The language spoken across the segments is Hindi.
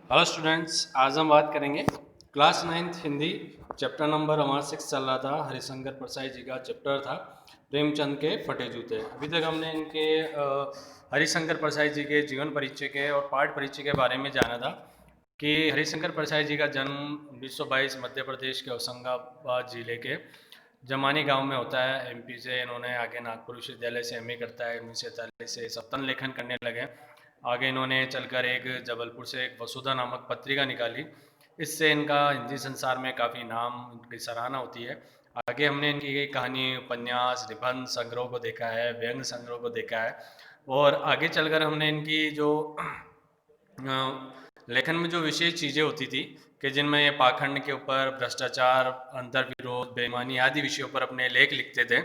हेलो स्टूडेंट्स, आज हम बात करेंगे class 9th Hindi chapter number हमारा 6 चल रहा था। हरिशंकर परसाई जी का चैप्टर था प्रेमचंद के फटे जूते। अभी तक हमने इनके हरिशंकर परसाई जी के जीवन परिचय के और पाठ परिचय के बारे में जाना था कि हरिशंकर परसाई जी का जन्म 1922 मध्य प्रदेश के होशंगाबाद जिले के जमानी गांव में होता है। एमपी से इन्होंने आगे नागपुर विश्वविद्यालय से एमए करता है। 1947 से सप्तन लेखन करने लगे। आगे इन्होंने चलकर एक जबलपुर से एक वसुधा नामक पत्रिका निकाली। इससे इनका हिंदी संसार में काफ़ी नाम, इनकी सराहना होती है। आगे हमने इनकी कहानी, उपन्यास, निबंध संग्रह को देखा है, व्यंग्य संग्रह को देखा है। और आगे चलकर हमने इनकी जो लेखन में जो विशेष चीज़ें होती थी कि जिनमें ये पाखंड के ऊपर, भ्रष्टाचार, अंतर्विरोध, बेईमानी आदि विषयों पर अपने लेख लिखते थे।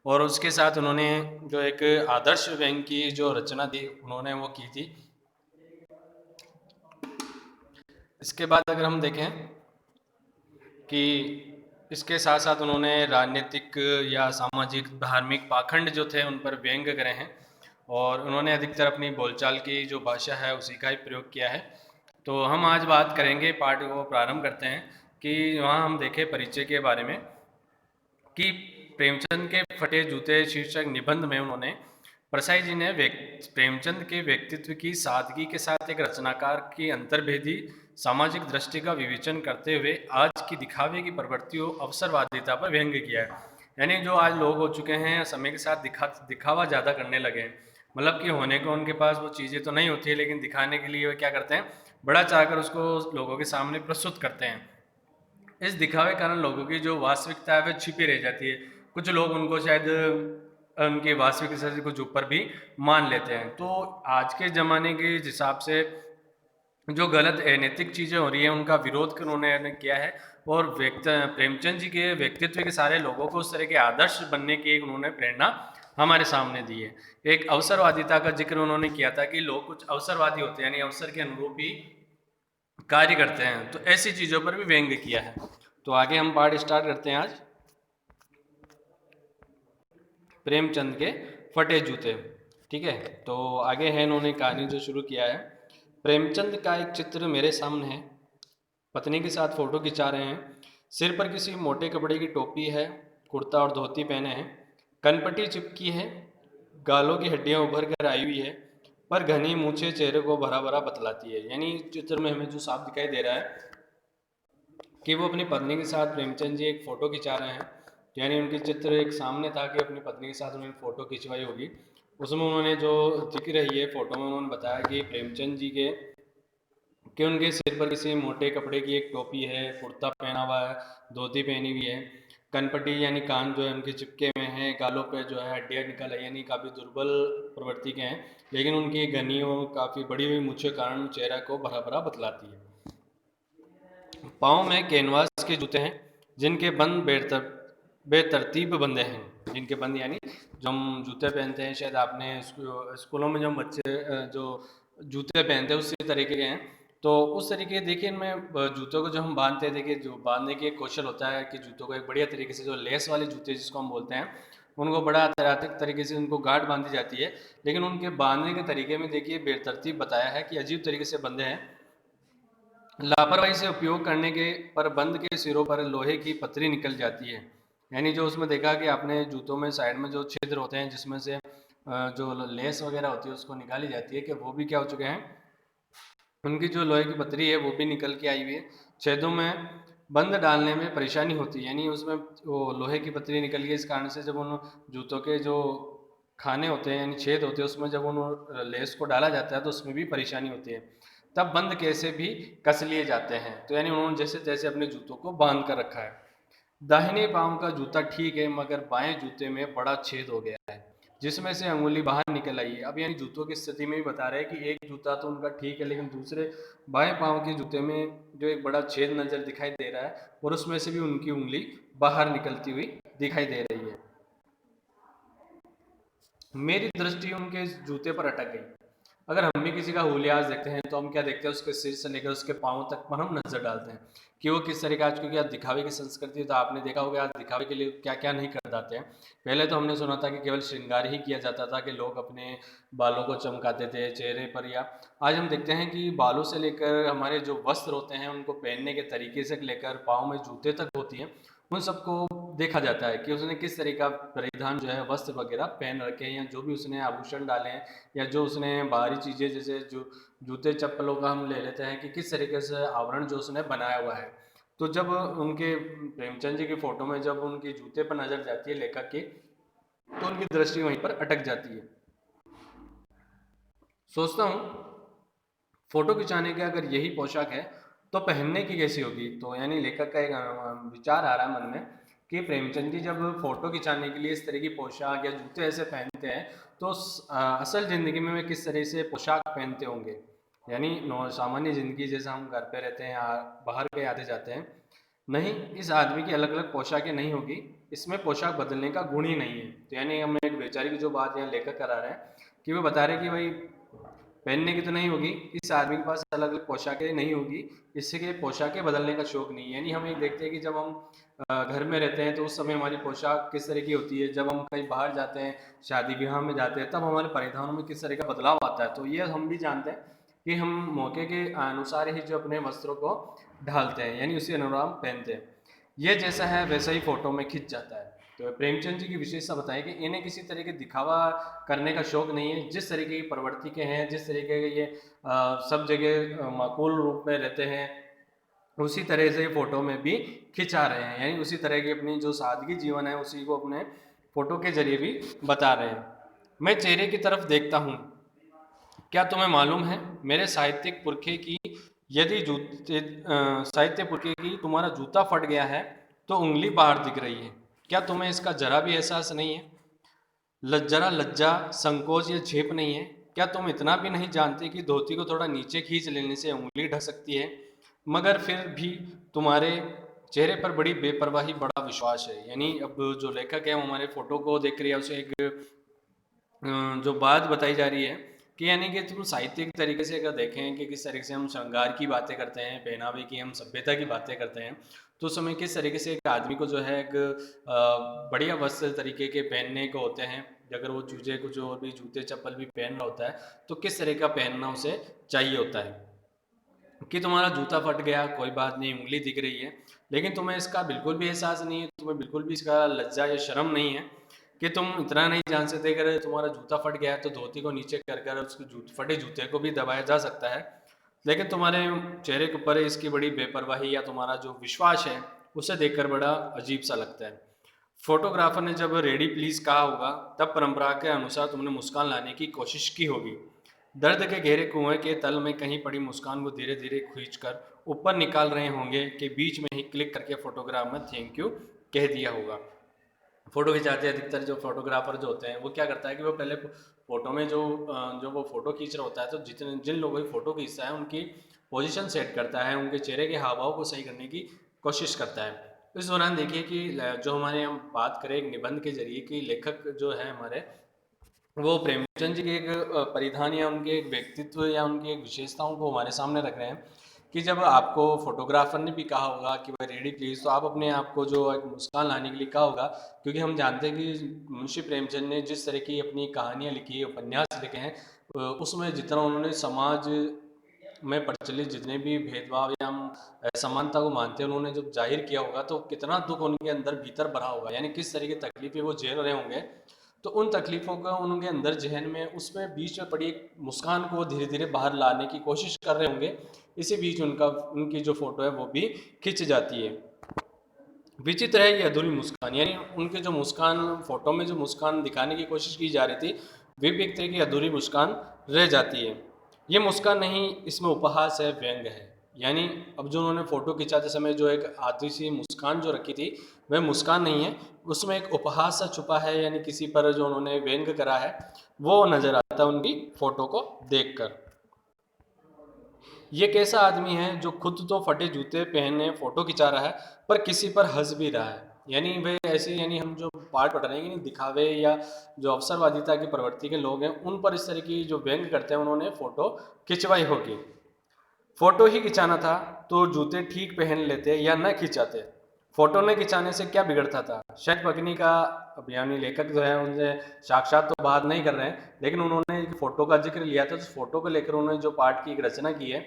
और उसके साथ उन्होंने जो एक आदर्श व्यंग्य की जो रचना थी उन्होंने वो की थी। इसके बाद अगर हम देखें कि इसके साथ साथ उन्होंने राजनीतिक या सामाजिक, धार्मिक पाखंड जो थे उन पर व्यंग्य करे हैं। और उन्होंने अधिकतर अपनी बोलचाल की जो भाषा है उसी का ही प्रयोग किया है। तो हम आज बात करेंगे, पाठ को प्रारंभ करते हैं कि वहाँ हम देखें परिचय के बारे में कि प्रेमचंद के फटे जूते शीर्षक निबंध में उन्होंने परसाई जी ने प्रेमचंद के व्यक्तित्व की सादगी के साथ एक रचनाकार की अंतर्भेदी सामाजिक दृष्टि का विवेचन करते हुए आज की दिखावे की प्रवृत्तियों, अवसरवादिता पर व्यंग्य किया है। यानी जो आज लोग हो चुके हैं समय के साथ दिखावा ज़्यादा करने लगे हैं। मतलब कि होने को उनके पास वो चीज़ें तो नहीं होती है, लेकिन दिखाने के लिए वो क्या करते हैं, बड़ा चाहकर उसको लोगों के सामने प्रस्तुत करते हैं। इस दिखावे के कारण लोगों की जो वास्तविकता है वह छिपी रह जाती है। कुछ लोग उनको शायद उनकी वास्तविकता से कुछ ऊपर भी मान लेते हैं। तो आज के ज़माने के हिसाब से जो गलत अनैतिक चीज़ें हो रही हैं उनका विरोध उन्होंने किया है। और प्रेमचंद जी के व्यक्तित्व के सारे लोगों को उस तरह के आदर्श बनने की एक उन्होंने प्रेरणा हमारे सामने दी है। एक अवसरवादिता का जिक्र उन्होंने किया था कि लोग कुछ अवसरवादी होते हैं, यानी अवसर के अनुरूप ही कार्य करते हैं। तो ऐसी चीज़ों पर भी व्यंग्य किया है। तो आगे हम पाठ स्टार्ट करते हैं आज प्रेमचंद के फटे जूते। ठीक है, तो आगे है इन्होंने कहानी जो शुरू किया है। प्रेमचंद का एक चित्र मेरे सामने है। पत्नी के साथ फोटो खिंचा रहे हैं। सिर पर किसी मोटे कपड़े की टोपी है, कुर्ता और धोती पहने हैं, कनपटी चिपकी है, गालों की हड्डियां उभर कर आई हुई है, पर घनी मूछें चेहरे को भरा भरा बतलाती है। यानी चित्र में हमें जो साफ दिखाई दे रहा है कि वो अपनी पत्नी के साथ प्रेमचंद जी एक फ़ोटो खिंचा रहे हैं। यानी उनकी चित्र एक सामने था कि अपनी पत्नी के साथ उन्होंने फ़ोटो खिंचवाई होगी। उसमें उन्होंने जो दिख रही है फ़ोटो में, उन्होंने बताया कि प्रेमचंद जी के कि उनके सिर पर किसी मोटे कपड़े की एक टोपी है, कुर्ता पहना हुआ है, धोती पहनी हुई है, कनपटी यानी कान जो है उनके चिपके हुए हैं, गालों पे जो है हड्डियाँ निकल आई, यानी काफ़ी दुर्बल प्रवृत्ति के हैं। लेकिन उनकी घनी और काफ़ी बड़ी हुई मूछों के कारण चेहरा को भरा भरा बतलाती है। पाँव में कैनवास के जूते हैं जिनके बंद बेतरतीब बंधे हैं। जिनके बंद यानी जो हम जूते पहनते हैं, शायद आपने स्कूलों में जो हम बच्चे जो जूते पहनते हैं उसी तरीके के हैं। तो उस तरीके देखिए इनमें जूतों को जो हम बांधते हैं, देखिए जो बांधने की एक कौशल होता है कि जूतों को एक बढ़िया तरीके से, जो लेस वाले जूते जिसको हम बोलते हैं, उनको बड़ा अत्याधुनिक तरीके से उनको गांठ बांधी जाती है। लेकिन उनके बांधने के तरीके में देखिए बेतरतीब बताया है कि अजीब तरीके से बंधे हैं। लापरवाही से उपयोग करने के पर बंद के सिरों पर लोहे की पतरी निकल जाती है। यानी जो उसमें देखा कि आपने जूतों में साइड में जो छिद्र होते हैं जिसमें से जो लेस वगैरह होती है उसको निकाली जाती है, कि वो भी क्या हो चुके हैं, उनकी जो लोहे की पतरी है वो भी निकल के आई हुई है। छेदों में बंद डालने में परेशानी होती है, यानी उसमें वो लोहे की पतरी निकल गई। इस कारण से जब उन जूतों के जो खाने होते हैं यानी छेद होते हैं उसमें जब उन लेस को डाला जाता है तो उसमें भी परेशानी होती है। तब बंद कैसे भी कस लिए जाते हैं। तो यानी उन्होंने जैसे तैसे अपने जूतों को बांध कर रखा है। दाहिने पांव का जूता ठीक है, मगर बाएं जूते में बड़ा छेद हो गया है जिसमें से अंगुली बाहर निकल आई है। अब यानी जूतों की स्थिति में भी बता रहे हैं कि एक जूता तो उनका ठीक है, लेकिन दूसरे बाएं पांव के जूते में जो एक बड़ा छेद नजर दिखाई दे रहा है और उसमें से भी उनकी उंगली बाहर निकलती हुई दिखाई दे रही है। मेरी दृष्टि उनके जूते पर अटक गई। अगर हम भी किसी का हुलियाज देखते हैं तो हम क्या देखते हैं, उसके सिर से लेकर उसके पाँव तक पर हम नजर डालते हैं कि वो किस तरह का, आज क्योंकि आज दिखावे की संस्कृति है तो आपने देखा होगा आज दिखावे के लिए क्या क्या नहीं कर जाते हैं। पहले तो हमने सुना था कि केवल श्रृंगार ही किया जाता था, कि लोग अपने बालों को चमकाते थे चेहरे पर, या आज हम देखते हैं कि बालों से लेकर हमारे जो वस्त्र होते हैं उनको पहनने के तरीके से लेकर पाँव में जूते तक होती हैं, उन सबको देखा जाता है कि उसने किस तरह का परिधान जो है वस्त्र वगैरह पहन रखे हैं, या जो भी उसने आभूषण डाले हैं, या जो उसने बाहरी चीज़ें जैसे जो जूते चप्पलों का हम ले लेते हैं कि किस तरीके से आवरण जो उसने बनाया हुआ है। तो जब उनके प्रेमचंद जी की फोटो में जब उनके जूते पर नजर जाती है लेखक की, तो उनकी दृष्टि वहीं पर अटक जाती है। सोचता हूँ फोटो खिंचाने के अगर यही पोशाक है तो पहनने की कैसी होगी। तो यानी लेखक का एक विचार आ रहा है मन में कि प्रेमचंद जी जब फोटो खिंचाने के लिए इस तरह की पोशाक या जूते ऐसे पहनते हैं तो असल ज़िंदगी में वे किस तरह से पोशाक पहनते होंगे। यानी सामान्य ज़िंदगी जैसे हम घर पे रहते हैं या बाहर के आते जाते हैं, नहीं, इस आदमी की अलग अलग पोशाकें नहीं होगी, इसमें पोशाक बदलने का गुण ही नहीं है। तो यानी हम एक बेचारी की जो बात यहाँ लेखक करा रहे हैं कि वो बता रहे हैं कि भाई पहनने की तो नहीं होगी, इस आदमी के पास अलग अलग पोशाकें नहीं होगी, इससे कि पोशाकें बदलने का शौक नहीं है। यानी हम एक देखते हैं कि जब हम घर में रहते हैं तो उस समय हमारी पोशाक किस तरह की होती है, जब हम कहीं बाहर जाते हैं शादी विवाह में जाते हैं तब हमारे परिधानों में किस तरह का बदलाव आता है। तो ये हम भी जानते हैं कि हम मौके के अनुसार ही जो अपने वस्त्रों को ढालते हैं, यानी उसी अनुसार पहनते हैं। ये जैसा है वैसा ही फोटो में खिंच जाता है। तो प्रेमचंद जी की विशेषता बताएं कि इन्हें किसी तरह के दिखावा करने का शौक नहीं है, जिस तरीके की प्रवृत्ति के हैं, जिस तरीके के ये सब जगह माकूल रूप में रहते हैं, उसी तरह से फोटो में भी खिंचा रहे हैं। यानी उसी तरह की अपनी जो सादगी जीवन है उसी को अपने फोटो के जरिए भी बता रहे हैं। मैं चेहरे की तरफ देखता हूँ, क्या तुम्हें मालूम है मेरे साहित्यिक पुरखे की, यदि जूते साहित्य पुरखे की तुम्हारा जूता फट गया है तो उंगली बाहर दिख रही है, क्या तुम्हें इसका जरा भी एहसास नहीं है? जरा लज्जा संकोच या झेप नहीं है? क्या तुम इतना भी नहीं जानते कि धोती को थोड़ा नीचे खींच लेने से उंगली ढक सकती है? मगर फिर भी तुम्हारे चेहरे पर बड़ी बेपरवाही बड़ा विश्वास है। यानी अब जो लेखक है वो हमारे फोटो को देख रही है, उसे एक जो बात बताई जा रही है कि यानी कि तुम साहित्यिक तरीके से अगर देखें कि किस तरीके से हम श्रृंगार की बातें करते हैं, पहनावे की, हम सभ्यता की बातें करते हैं, तो उस समय किस तरीके से एक आदमी को जो है एक बढ़िया वस्त्र तरीके के पहनने को होते हैं। अगर वो चूजे कुछ और भी जूते चप्पल भी पहन रहा होता है तो किस तरह का पहनना उसे चाहिए होता है। कि तुम्हारा जूता फट गया कोई बात नहीं, उंगली दिख रही है, लेकिन तुम्हें इसका बिल्कुल भी एहसास नहीं है, तुम्हें बिल्कुल भी इसका लज्जा या शर्म नहीं है कि तुम इतना नहीं जान सकते अगर तुम्हारा जूता फट गया है तो धोती को नीचे कर कर उसके फटे जूते को भी दबाया जा सकता है, लेकिन तुम्हारे चेहरे के ऊपर इसकी बड़ी बेपरवाही या तुम्हारा जो विश्वास है उसे देखकर बड़ा अजीब सा लगता है। फोटोग्राफर ने जब रेडी प्लीज कहा होगा तब परंपरा के अनुसार तुमने मुस्कान लाने की कोशिश की होगी। दर्द के गहरे कुएं के तल में कहीं पड़ी मुस्कान को धीरे धीरे खींचकर ऊपर निकाल रहे होंगे कि बीच में ही क्लिक करके फोटोग्राफ में थैंक यू कह दिया होगा। फोटो खिंचाते हैं अधिकतर जो फोटोग्राफर जो होते हैं वो क्या करता है कि वो पहले फोटो में जो वो फोटो खींच रहा होता है तो जितने जिन लोगों की फोटो खींचता है उनकी पोजीशन सेट करता है, उनके चेहरे के हाव भाव को सही करने की कोशिश करता है। इस दौरान देखिए कि जो हमारे हम बात करें एक निबंध के जरिए कि लेखक जो है हमारे वो प्रेमचंद जी के एक परिधान या उनके एक व्यक्तित्व या उनकी एक विशेषताओं को हमारे सामने रख रहे हैं कि जब आपको फोटोग्राफर ने भी कहा होगा कि भाई रेडी प्लीज, तो आप अपने आप को जो एक मुस्कान लाने के लिए कहा होगा, क्योंकि हम जानते हैं कि मुंशी प्रेमचंद ने जिस तरह की अपनी कहानियाँ लिखी, उपन्यास लिखे हैं, उसमें जितना उन्होंने समाज में प्रचलित जितने भी भेदभाव या हम समानता को मानते हैं उन्होंने जब जाहिर किया होगा तो कितना दुख उनके अंदर भीतर भरा होगा, यानी किस तरह की तकलीफें वो झेल रहे होंगे। तो उन तकलीफ़ों का उनके अंदर जहन में उसमें बीच में पड़ी एक मुस्कान को धीरे धीरे बाहर लाने की कोशिश कर रहे होंगे, इसी बीच उनकी जो फोटो है वो भी खिंच जाती है। विचित्र है ये अधूरी मुस्कान, यानी उनके जो मुस्कान फोटो में जो मुस्कान दिखाने की कोशिश की जा रही थी वे भी एक तरह की अधूरी मुस्कान रह जाती है। ये मुस्कान नहीं, इसमें उपहास है, व्यंग है। यानी अब जो उन्होंने फोटो खिंचाते समय जो एक आधी सी मुस्कान जो रखी थी वह मुस्कान नहीं है, उसमें एक उपहास सा छुपा है, यानी किसी पर जो उन्होंने व्यंग करा है वो नजर आता है उनकी फोटो को देखकर। ये कैसा आदमी है जो खुद तो फटे जूते पहने फोटो खिंचा रहा है पर किसी पर हंस भी रहा है। यानी वे ऐसे, यानी हम जो पाठ पढ़ रहे हैं कि दिखावे या जो अवसरवादिता की प्रवृत्ति के लोग हैं उन पर इस तरह की जो व्यंग करते हैं उन्होंने फोटो खिंचवाई होगी। फोटो ही खिंचाना था तो जूते ठीक पहन लेते या न खिंचाते। फोटो न खिंचाने से क्या बिगड़ता था। शायद पत्नी का, अब यानी लेखक जो है उनसे साक्षात तो बात नहीं कर रहे हैं, लेकिन उन्होंने एक फोटो का जिक्र लिया था, उस फोटो को लेकर उन्होंने जो पाठ की एक रचना की है,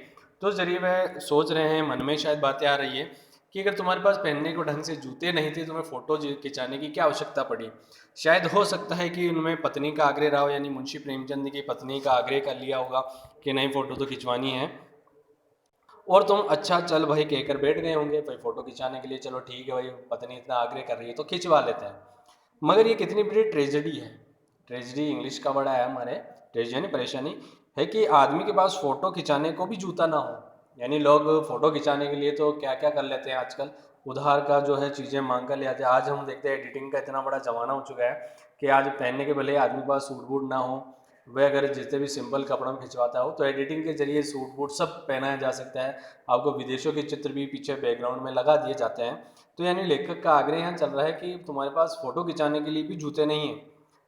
तो उस जरिए वह सोच रहे हैं, मन में शायद बातें आ रही है कि अगर तुम्हारे पास पहनने को ढंग से जूते नहीं थे, तुम्हें फोटो खिंचाने की क्या आवश्यकता पड़ी। शायद हो सकता है कि उनमें पत्नी का आग्रह रहा हो, यानी मुंशी प्रेमचंद की पत्नी का आग्रह कर लिया होगा कि नहीं फोटो तो खिंचवानी है, और तुम अच्छा चल भाई कहकर बैठ गए होंगे भाई फोटो खिंचाने के लिए, चलो ठीक है भाई पत्नी इतना आग्रह कर रही है तो खिंचवा लेते हैं। मगर ये कितनी बड़ी ट्रेजेडी है। ट्रेजेडी इंग्लिश का वर्ड है हमारे, ट्रेजेडी यानी परेशानी, है कि आदमी के पास फोटो खिंचाने को भी जूता ना हो। यानी लोग फोटो खिंचाने के लिए तो क्या क्या कर लेते हैं आजकल, उधार का जो है चीज़ें मांग कर ले आते हैं। आज हम देखते हैं एडिटिंग का इतना बड़ा जमाना हो चुका है कि आज पहनने के भले आदमी के पास सूट बूट ना हो, वह अगर जितने भी सिंपल कपड़ों में खिंचवाता हो तो एडिटिंग के जरिए सूट बूट सब पहनाया जा सकता है। आपको विदेशों के चित्र भी पीछे बैकग्राउंड में लगा दिए जाते हैं। तो यानी लेखक का आग्रह यहाँ चल रहा है कि तुम्हारे पास फोटो खिंचाने के लिए भी जूते नहीं हैं।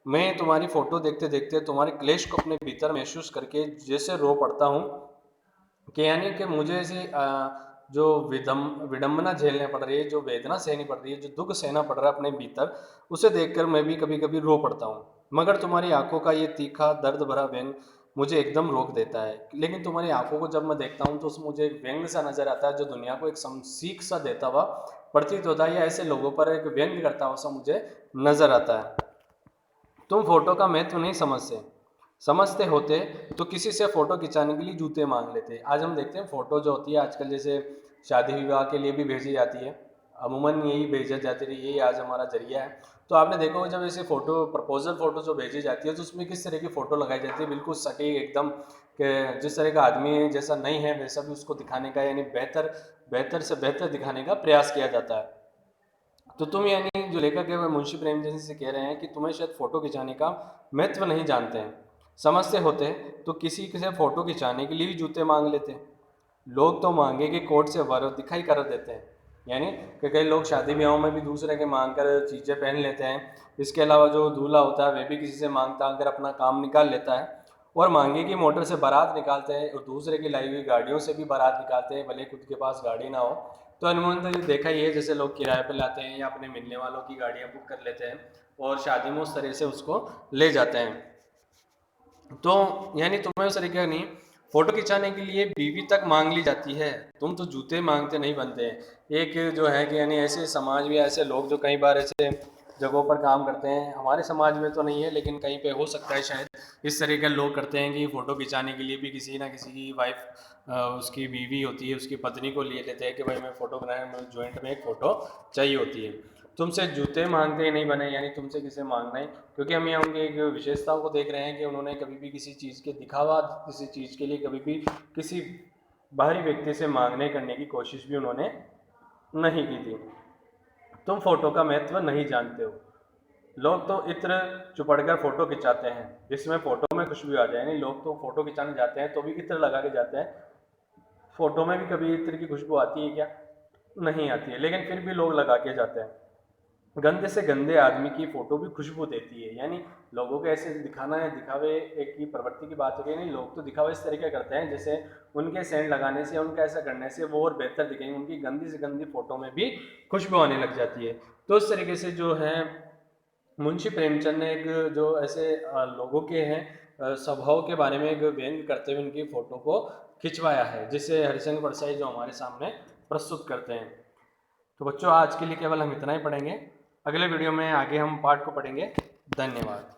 मैं तुम्हारी फोटो देखते देखते तुम्हारे क्लेश को अपने भीतर महसूस करके जैसे रो पड़ता हूँ कि यानी कि मुझे ऐसे जो विडम्बना झेलने पड़ रही है, जो वेदना सहनी पड़ रही है, जो दुख सहना पड़ रहा है अपने भीतर, उसे देखकर मैं भी कभी कभी रो पड़ता हूँ। मगर तुम्हारी आंखों का ये तीखा दर्द भरा व्यंग मुझे एकदम रोक देता है। लेकिन तुम्हारी आंखों को जब मैं देखता हूँ तो उसमें मुझे एक व्यंग सा नजर आता है जो दुनिया को एक सीख सा देता हुआ प्रतीत होता है, या ऐसे लोगों पर एक व्यंग करता हुआ सा मुझे नजर आता है। तुम फोटो का महत्व नहीं समझते होते तो किसी से फोटो खिंचाने के लिए जूते मांग लेते। आज हम देखते हैं फोटो जो होती है आजकल जैसे शादी विवाह के लिए भी भेजी जाती है, अमूमन यही भेजा जाती है, यही आज हमारा जरिया है। तो आपने देखा होगा जब ऐसे फोटो प्रपोजल फोटो जो भेजी जाती है तो उसमें किस तरह की फोटो लगाई जाती है, बिल्कुल सटीक एकदम, कि जिस तरह का आदमी जैसा नहीं है वैसा भी उसको दिखाने का, यानी बेहतर बेहतर से बेहतर दिखाने का प्रयास किया जाता है। तो तुम, यानी जो लेखक है वह मुंशी प्रेमचंद से कह रहे हैं कि तुम्हें शायद फोटो खिंचाने का महत्व नहीं जानते हैं। समझते होते तो किसी से फोटो खिंचाने के लिए भी जूते मांग लेते। लोग तो मांगे कि कोट से वर दिखाई कर देते हैं, यानी कि कई लोग शादी ब्याहों में भी दूसरे के मांग कर चीज़ें पहन लेते हैं। इसके अलावा जो दूल्हा होता है वह भी किसी से मांगता कर अपना काम निकाल लेता है, और मांगे की मोटर से बारात निकालते हैं और दूसरे की लाई हुई गाड़ियों से भी बारात निकालते हैं, भले खुद के पास गाड़ी ना हो। तो अनुभव तो ये देखा ही है, जैसे लोग किराए पर लाते हैं या अपने मिलने वालों की गाड़ियाँ बुक कर लेते हैं और शादी में उस तरह से उसको ले जाते हैं। तो यानी तुम्हें उस तरीके का नहीं, फोटो खिंचाने के लिए बीवी तक मांग ली जाती है, तुम तो जूते मांगते नहीं बनते हैं। एक जो है कि यानी ऐसे समाज में ऐसे लोग जो कई बार ऐसे जगहों पर काम करते हैं, हमारे समाज में तो नहीं है लेकिन कहीं पे हो सकता है शायद इस तरह के लोग करते हैं कि फ़ोटो खिंचाने के लिए भी किसी ना किसी की वाइफ, उसकी बीवी होती है उसकी पत्नी को लिए लेते हैं कि भाई मैं फ़ोटो बनाने में जॉइंट में एक फ़ोटो चाहिए होती है। तुमसे जूते मांगते ही नहीं बने, यानी तुमसे किसे मांगना है, क्योंकि हम यहाँ उनकी एक विशेषताओं को देख रहे हैं कि उन्होंने कभी भी किसी चीज़ के दिखावा, किसी चीज़ के लिए कभी भी किसी बाहरी व्यक्ति से मांगने करने की कोशिश भी उन्होंने नहीं की थी। तुम फोटो का महत्व नहीं जानते हो। लोग तो इत्र चुपड़कर फोटो खिंचाते हैं जिसमें फोटो में खुशबू आ जाए, यानी लोग तो फोटो खिंचाने जाते हैं तो भी इत्र लगा के जाते हैं। फोटो में भी कभी इत्र की खुशबू आती है क्या? नहीं आती है, लेकिन फिर भी लोग लगा के जाते हैं। गंदे से गंदे आदमी की फोटो भी खुशबू देती है, यानी लोगों को ऐसे दिखाना है, दिखावे एक की प्रवृत्ति की बात हो रही है। नहीं, लोग तो दिखावा इस तरीके करते हैं जैसे उनके सेंट लगाने से, उनका ऐसा करने से वो और बेहतर दिखेंगे, उनकी गंदी से गंदी फोटो में भी खुशबू आने लग जाती है। तो इस तरीके से जो है मुंशी प्रेमचंद ने एक जो ऐसे लोगों के हैं स्वभाव के बारे में एक व्यंग करते हुए उनकी फोटो को खिंचवाया है, जिसे हरिशंकर परसाई जो हमारे सामने प्रस्तुत करते हैं। तो बच्चों आज के लिए केवल हम इतना ही पढ़ेंगे, अगले वीडियो में आगे हम पाठ को पढ़ेंगे। धन्यवाद।